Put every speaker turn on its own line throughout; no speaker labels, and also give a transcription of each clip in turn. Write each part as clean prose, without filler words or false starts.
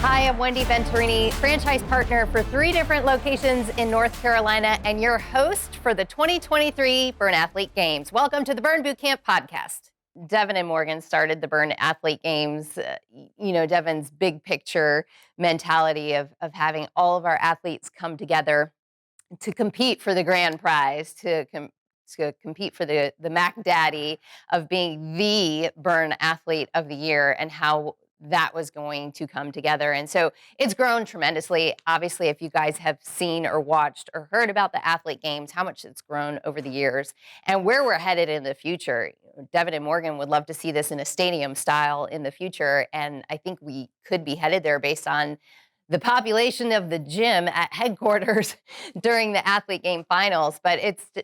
Hi, I'm Wendy Venturini, franchise partner for 3 different locations in North Carolina and your host for the 2023 Burn Athlete Games. Welcome to the Burn Bootcamp podcast. Devin and Morgan started the Burn Athlete Games. Devin's big picture mentality of having all of our athletes come together to compete for the grand prize, to compete for the Mac Daddy of being the Burn Athlete of the Year, and how that was going to come together. And so it's grown tremendously. Obviously, if you guys have seen or watched or heard about the Athlete Games, how much it's grown over the years and where we're headed in the future. Devin and Morgan would love to see this in a stadium style in the future. And I think we could be headed there based on the population of the gym at headquarters during the Athlete Game finals. But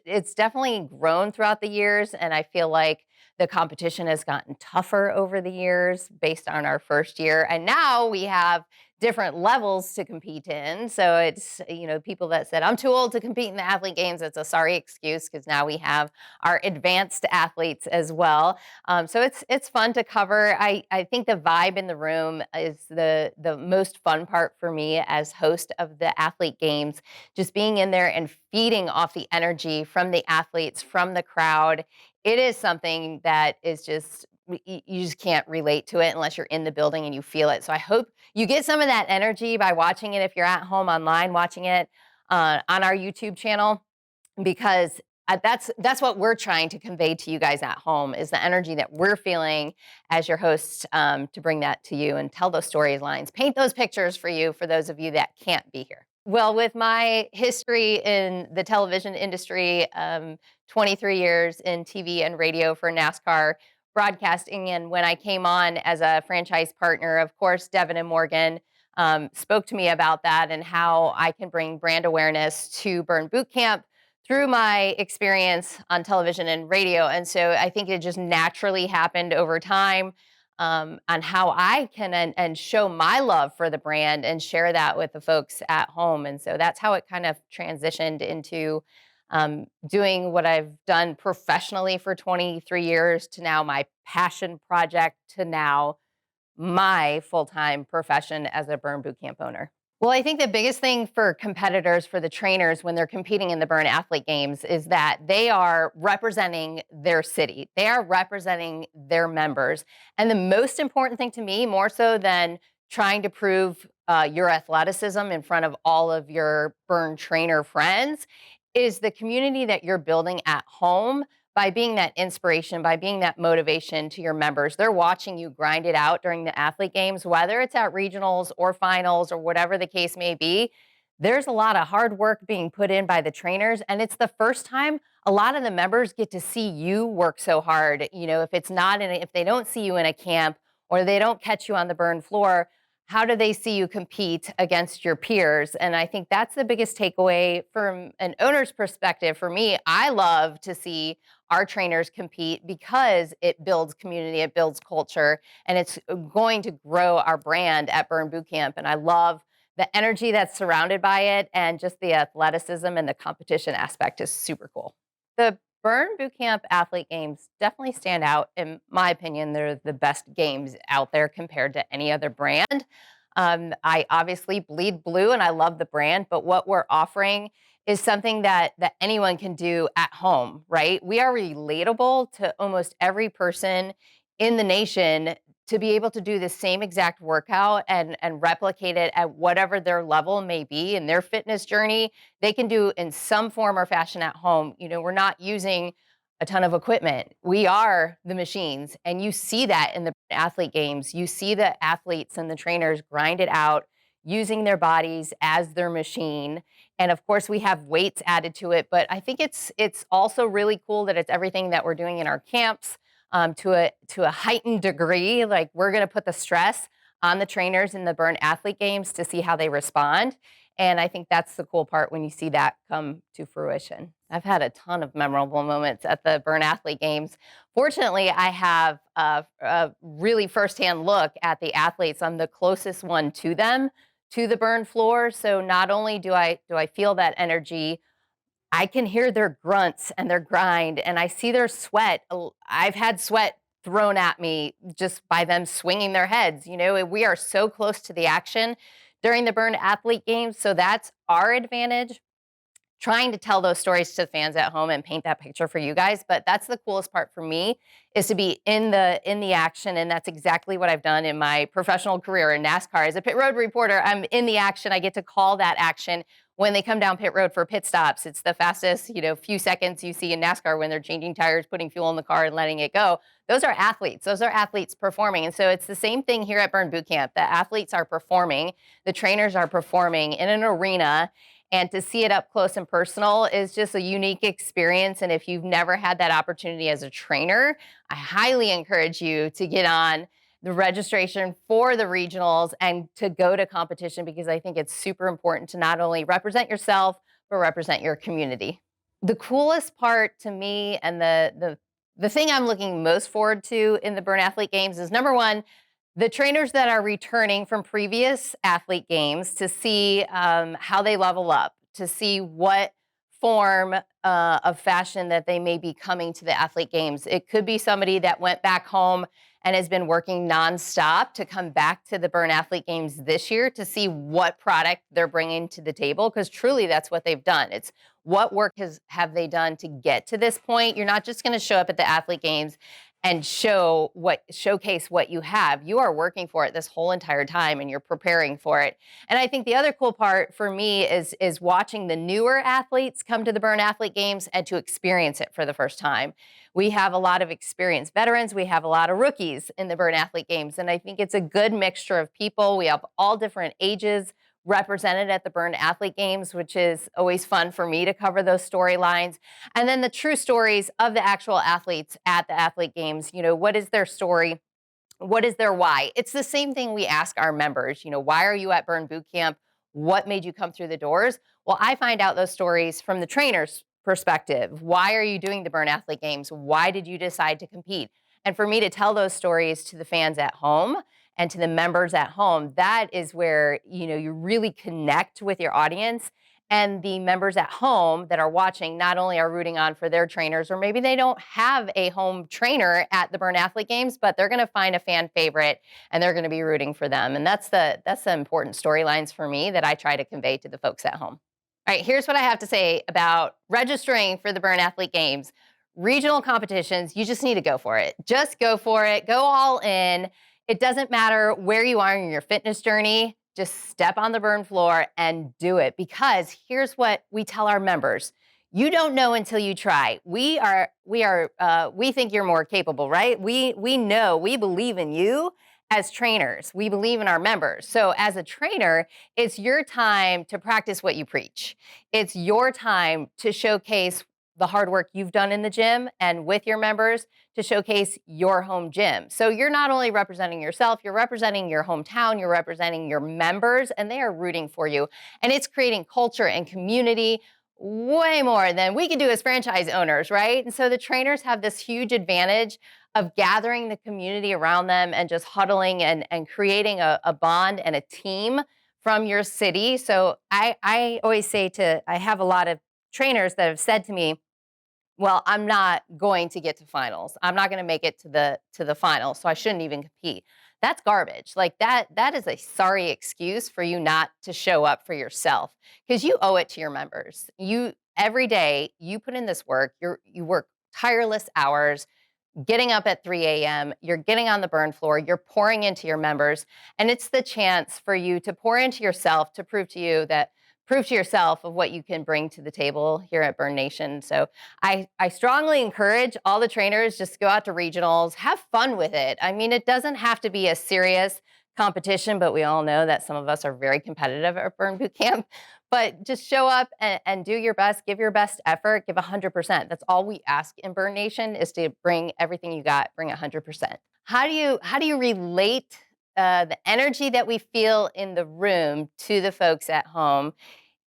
it's definitely grown throughout the years, and I feel like the competition has gotten tougher over the years based on our first year. And now we have different levels to compete in. So it's, people that said, I'm too old to compete in the Athlete Games, it's a sorry excuse, because now we have our advanced athletes as well. So it's fun to cover. I think the vibe in the room is the most fun part for me as host of the Athlete Games, just being in there and feeding off the energy from the athletes, from the crowd. It is something that is just, you just can't relate to it unless you're in the building and you feel it. So I hope you get some of that energy by watching it if you're at home online watching it on our YouTube channel, because that's what we're trying to convey to you guys at home, is the energy that we're feeling as your hosts, to bring that to you and tell those storylines, paint those pictures for you, for those of you that can't be here. Well, with my history in the television industry, 23 years in TV and radio for NASCAR broadcasting, and when I came on as a franchise partner, of course, Devin and Morgan spoke to me about that and how I can bring brand awareness to Burn Bootcamp through my experience on television and radio. And so I think it just naturally happened over time, on how I can and show my love for the brand and share that with the folks at home. And so that's how it kind of transitioned into doing what I've done professionally for 23 years to now my passion project to now my full-time profession as a Burn Bootcamp owner. Well, I think the biggest thing for competitors, for the trainers when they're competing in the Burn Athlete Games, is that they are representing their city. They are representing their members. And the most important thing to me, more so than trying to prove your athleticism in front of all of your Burn trainer friends, is the community that you're building at home by being that inspiration, by being that motivation to your members. They're watching you grind it out during the Athlete Games, whether it's at regionals or finals or whatever the case may be. There's a lot of hard work being put in by the trainers, and it's the first time a lot of the members get to see you work so hard. If they don't see you in a camp or they don't catch you on the burn floor, how do they see you compete against your peers? And I think that's the biggest takeaway from an owner's perspective. For me, I love to see our trainers compete because it builds community, it builds culture, and it's going to grow our brand at Burn Bootcamp. And I love the energy that's surrounded by it, and just the athleticism and the competition aspect is super cool. The Burn Bootcamp Athlete Games definitely stand out. In my opinion, they're the best games out there compared to any other brand. I obviously bleed blue and I love the brand, but what we're offering is something that anyone can do at home, right? We are relatable to almost every person in the nation to be able to do the same exact workout and replicate it at whatever their level may be in their fitness journey. They can do in some form or fashion at home. We're not using a ton of equipment. We are the machines. And you see that in the Athlete Games. You see the athletes and the trainers grind it out using their bodies as their machine. And of course, we have weights added to it. But I think it's also really cool that it's everything that we're doing in our camps, to a heightened degree. Like, we're going to put the stress on the trainers in the Burn Athlete Games to see how they respond. And I think that's the cool part when you see that come to fruition. I've had a ton of memorable moments at the Burn Athlete Games. Fortunately, I have a really firsthand look at the athletes. I'm the closest one to them, to the burn floor. So not only do I feel that energy, I can hear their grunts and their grind, and I see their sweat. I've had sweat thrown at me just by them swinging their heads. We are so close to the action during the Burn Athlete Games, so that's our advantage, trying to tell those stories to fans at home and paint that picture for you guys. But that's the coolest part for me, is to be in the action. And that's exactly what I've done in my professional career in NASCAR. As a pit road reporter, I'm in the action. I get to call that action when they come down pit road for pit stops. It's the fastest, few seconds you see in NASCAR when they're changing tires, putting fuel in the car and letting it go. Those are athletes. Those are athletes performing. And so it's the same thing here at Burn Boot Camp. The athletes are performing, the trainers are performing in an arena, and to see it up close and personal is just a unique experience. And if you've never had that opportunity as a trainer, I highly encourage you to get on the registration for the regionals and to go to competition, because I think it's super important to not only represent yourself, but represent your community. The coolest part to me, and the thing I'm looking most forward to in the Burn Athlete Games, is number one, the trainers that are returning from previous athlete games, to see how they level up, to see what form of fashion that they may be coming to the athlete games. It could be somebody that went back home and has been working nonstop to come back to the Burn Athlete Games this year to see what product they're bringing to the table, because truly that's what they've done. It's what work have they done to get to this point. You're not just going to show up at the athlete games and showcase what you have. You are working for it this whole entire time, and you're preparing for it. And I think the other cool part for me is watching the newer athletes come to the Burn Athlete Games and to experience it for the first time. We have a lot of experienced veterans. We have a lot of rookies in the Burn Athlete Games. And I think it's a good mixture of people. We have all different ages represented at the Burn Athlete Games, which is always fun for me to cover those storylines. And then the true stories of the actual athletes at the athlete games. What is their story? What is their why? It's the same thing we ask our members. Why are you at Burn Boot Camp? What made you come through the doors? Well, I find out those stories from the trainer's perspective. Why are you doing the Burn Athlete Games? Why did you decide to compete? And for me to tell those stories to the fans at home and to the members at home, that is where, you really connect with your audience. And the members at home that are watching not only are rooting on for their trainers, or maybe they don't have a home trainer at the Burn Athlete Games, but they're going to find a fan favorite and they're going to be rooting for them. And that's the important storylines for me that I try to convey to the folks at home. All right, here's what I have to say about registering for the Burn Athlete Games. Regional competitions, you just need to go for it. Just go for it. Go all in. It doesn't matter where you are in your fitness journey. Just step on the burn floor and do it, because here's what we tell our members. You don't know until you try. We think you're more capable, right? We know, we believe in you as trainers. We believe in our members. So as a trainer, it's your time to practice what you preach. It's your time to showcase the hard work you've done in the gym and with your members, to showcase your home gym. So you're not only representing yourself, you're representing your hometown, you're representing your members, and they are rooting for you. And it's creating culture and community way more than we can do as franchise owners, right? And so the trainers have this huge advantage of gathering the community around them and just huddling and creating a bond and a team from your city. So I always say I have a lot of trainers that have said to me, well, I'm not going to get to finals. I'm not going to make it to the finals, so I shouldn't even compete. That's garbage. Like that is a sorry excuse for you not to show up for yourself, because you owe it to your members. You every day you put in this work. You work tireless hours, getting up at 3 a.m. You're getting on the burn floor. You're pouring into your members, and it's the chance for you to pour into yourself, to prove to yourself of what you can bring to the table here at Burn Nation. So I strongly encourage all the trainers, just go out to regionals, have fun with it. I mean, it doesn't have to be a serious competition, but we all know that some of us are very competitive at Burn Boot Camp. But just show up and do your best, give your best effort, give 100%. That's all we ask in Burn Nation, is to bring everything you got, bring 100%. How do you relate the energy that we feel in the room to the folks at home?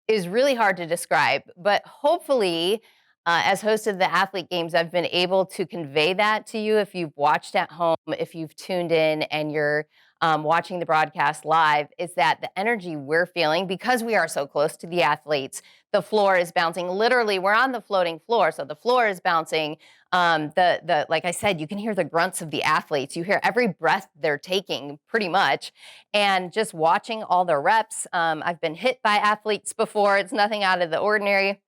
Is really hard to describe, but hopefully As host of the Athlete Games, I've been able to convey that to you if you've watched at home, if you've tuned in and you're watching the broadcast live, is that the energy we're feeling, because we are so close to the athletes, the floor is bouncing. Literally, we're on the floating floor, so the floor is bouncing. Like I said, you can hear the grunts of the athletes. You hear every breath they're taking, pretty much. And just watching all the reps, I've been hit by athletes before. It's nothing out of the ordinary.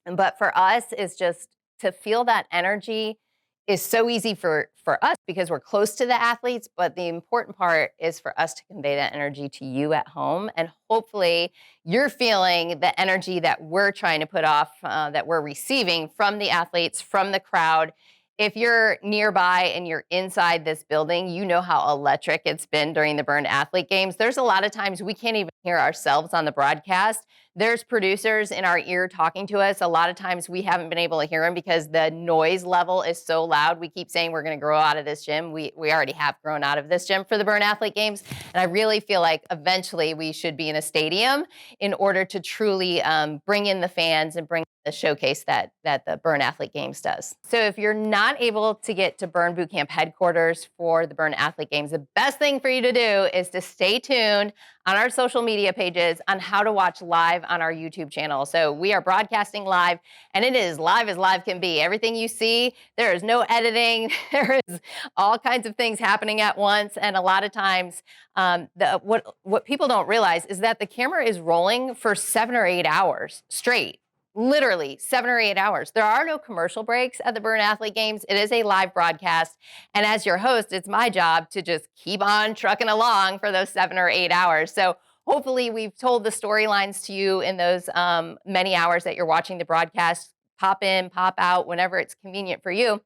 But for us, is just to feel that energy is so easy for us because we're close to the athletes. But the important part is for us to convey that energy to you at home. And hopefully you're feeling the energy that we're trying to put off, that we're receiving from the athletes, from the crowd. If you're nearby and you're inside this building, you know how electric it's been during the Burn Athlete Games. There's a lot of times we can't even hear ourselves on the broadcast. There's producers in our ear talking to us. A lot of times we haven't been able to hear them because the noise level is so loud. We keep saying we're going to grow out of this gym. We already have grown out of this gym for the Burn Athlete Games. And I really feel like eventually we should be in a stadium in order to truly bring in the fans and bring the showcase that the Burn Athlete Games does. So if you're not able to get to Burn Bootcamp headquarters for the Burn Athlete Games, the best thing for you to do is to stay tuned on our social media pages on how to watch live on our YouTube channel. So we are broadcasting live, and it is live as live can be. Everything you see, there is no editing. There is all kinds of things happening at once, and a lot of times what people don't realize is that the camera is rolling for 7 or 8 hours straight. Literally 7 or 8 hours. There are no commercial breaks at the Burn Athlete Games. It is a live broadcast. And as your host, it's my job to just keep on trucking along for those 7 or 8 hours. So hopefully we've told the storylines to you in those many hours that you're watching the broadcast. Pop in, pop out, whenever it's convenient for you.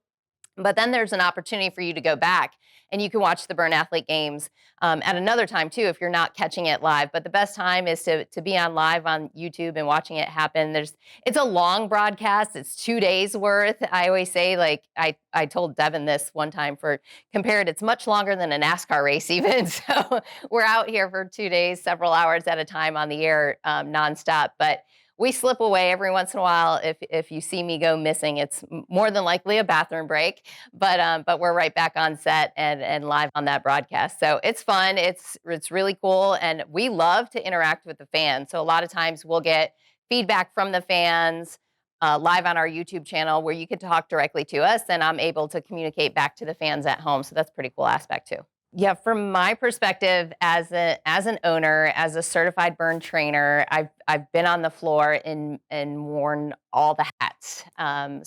But then there's an opportunity for you to go back and you can watch the Burn Athlete Games at another time too if you're not catching it live. But the best time is to be on live on YouTube and watching it happen. It's a long broadcast. It's 2 days worth. I always say, like I told Devin this one time, for compared, it's much longer than a NASCAR race even. So we're out here for 2 days, several hours at a time on the air nonstop. But we slip away every once in a while. If you see me go missing, it's more than likely a bathroom break, but we're right back on set and live on that broadcast. So it's fun. It's really cool. And we love to interact with the fans. So a lot of times we'll get feedback from the fans live on our YouTube channel where you can talk directly to us, and I'm able to communicate back to the fans at home. So that's a pretty cool aspect too. Yeah, from my perspective as an owner, as a certified burn trainer, I've been on the floor and worn all the hats.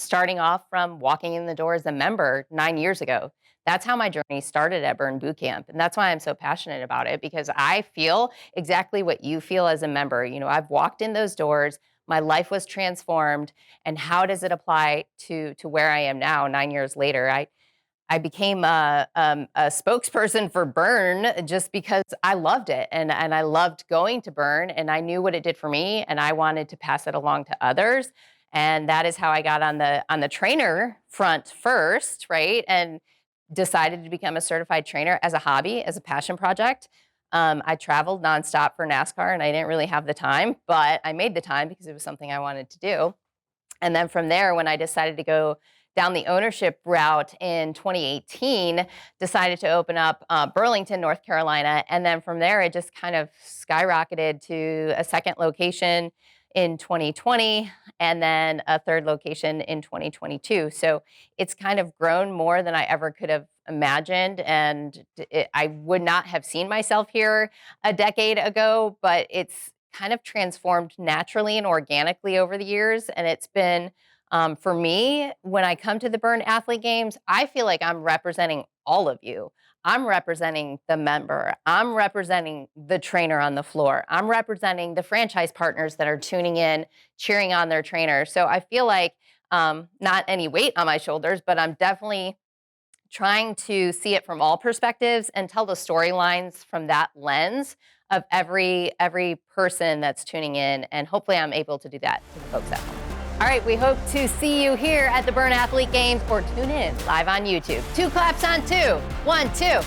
Starting off from walking in the door as a member 9 years ago. That's how my journey started at Burn Bootcamp, and that's why I'm so passionate about it, because I feel exactly what you feel as a member. You know, I've walked in those doors, my life was transformed, and how does it apply to where I am now 9 years later? I became a spokesperson for Burn just because I loved it, and I loved going to Burn, and I knew what it did for me, and I wanted to pass it along to others. And that is how I got on the trainer front first, right? And decided to become a certified trainer as a hobby, as a passion project. I traveled nonstop for NASCAR, and I didn't really have the time, but I made the time because it was something I wanted to do. And then from there, when I decided to go down the ownership route in 2018, decided to open up Burlington, North Carolina. And then from there, it just kind of skyrocketed to a second location in 2020, and then a third location in 2022. So it's kind of grown more than I ever could have imagined. And I would not have seen myself here a decade ago, but it's kind of transformed naturally and organically over the years. And it's been, for me, when I come to the Burn Athlete Games, I feel like I'm representing all of you. I'm representing the member. I'm representing the trainer on the floor. I'm representing the franchise partners that are tuning in, cheering on their trainer. So I feel like not any weight on my shoulders, but I'm definitely trying to see it from all perspectives and tell the storylines from that lens of every person that's tuning in. And hopefully I'm able to do that to the folks at home. All right, we hope to see you here at the Burn Athlete Games, or tune in live on YouTube. 2 claps on 2. 1, 2.